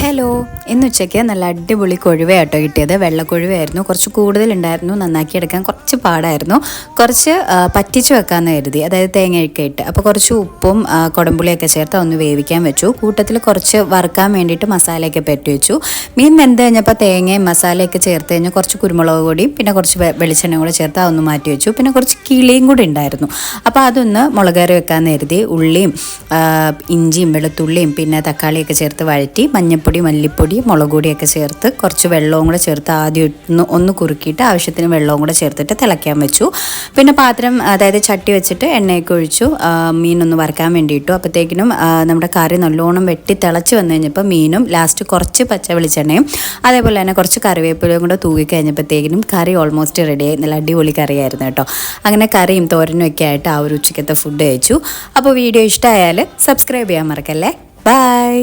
Hello, ഇന്ന് ഉച്ചയ്ക്ക് നല്ല അടിപൊളി കൊഴുവയാട്ടോ കിട്ടിയത്. വെള്ളക്കൊഴുവയായിരുന്നു. കുറച്ച് കൂടുതലുണ്ടായിരുന്നു, നന്നാക്കിയെടുക്കാൻ കുറച്ച് പാടായിരുന്നു. കുറച്ച് പറ്റിച്ച് വെക്കാമെന്ന് കരുതി, അതായത് തേങ്ങയൊക്കെ ഇട്ട്. അപ്പോൾ കുറച്ച് ഉപ്പും കുടംപുളിയൊക്കെ ചേർത്ത് ഒന്ന് വേവിക്കാൻ വെച്ചു. കൂട്ടത്തിൽ കുറച്ച് വറുക്കാൻ വേണ്ടിയിട്ട് മസാലയൊക്കെ പെറ്റി വെച്ചു. മീൻ വെന്ത് കഴിഞ്ഞപ്പോൾ തേങ്ങയും മസാലയൊക്കെ ചേർത്ത് കഴിഞ്ഞാൽ കുറച്ച് കുരുമുളക് പൊടിയും പിന്നെ കുറച്ച് വെളിച്ചെണ്ണയും കൂടെ ചേർത്ത് അതൊന്ന് മാറ്റി വെച്ചു. പിന്നെ കുറച്ച് കിളിയും കൂടി ഉണ്ടായിരുന്നു. അപ്പോൾ അതൊന്ന് മുളകറി വെക്കാമെന്ന് കരുതി ഉള്ളിയും ഇഞ്ചിയും വെളുത്തുള്ളിയും പിന്നെ തക്കാളിയൊക്കെ ചേർത്ത് വഴറ്റി മഞ്ഞൾപ്പൊടി, മല്ലിപ്പൊടി, മുളക് പൊടിയൊക്കെ ചേർത്ത് കുറച്ച് വെള്ളവും കൂടെ ചേർത്ത് ആദ്യം ഒന്ന് കുറുക്കിയിട്ട് ആവശ്യത്തിന് വെള്ളവും കൂടെ ചേർത്തിട്ട് തിളയ്ക്കാൻ വെച്ചു. പിന്നെ പാത്രം, അതായത് ചട്ടി വെച്ചിട്ട് എണ്ണയൊക്കെ ഒഴിച്ചു. മീനൊന്ന് വറുക്കാൻ വേണ്ടിയിട്ടു. അപ്പോഴത്തേക്കിനും നമ്മുടെ കറി നല്ലോണം വെട്ടി തിളച്ച് വന്നു കഴിഞ്ഞപ്പോൾ മീനും ലാസ്റ്റ് കുറച്ച് പച്ച വെളിച്ചെണ്ണയും അതേപോലെ തന്നെ കുറച്ച് കറിവേപ്പിലയും കൂടെ തൂക്കി കഴിഞ്ഞപ്പോഴത്തേക്കിനും കറി ഓൾമോസ്റ്റ് റെഡിയായി. നല്ല അടിപൊളി കറിയായിരുന്നു കേട്ടോ. അങ്ങനെ കറിയും തോരനും ഒക്കെ ആയിട്ട് ആ ഒരു ഉച്ചക്കത്തെ ഫുഡ് കഴിച്ചു. അപ്പോൾ വീഡിയോ ഇഷ്ടമായാൽ സബ്സ്ക്രൈബ് ചെയ്യാൻ മറക്കല്ലേ. ബൈ.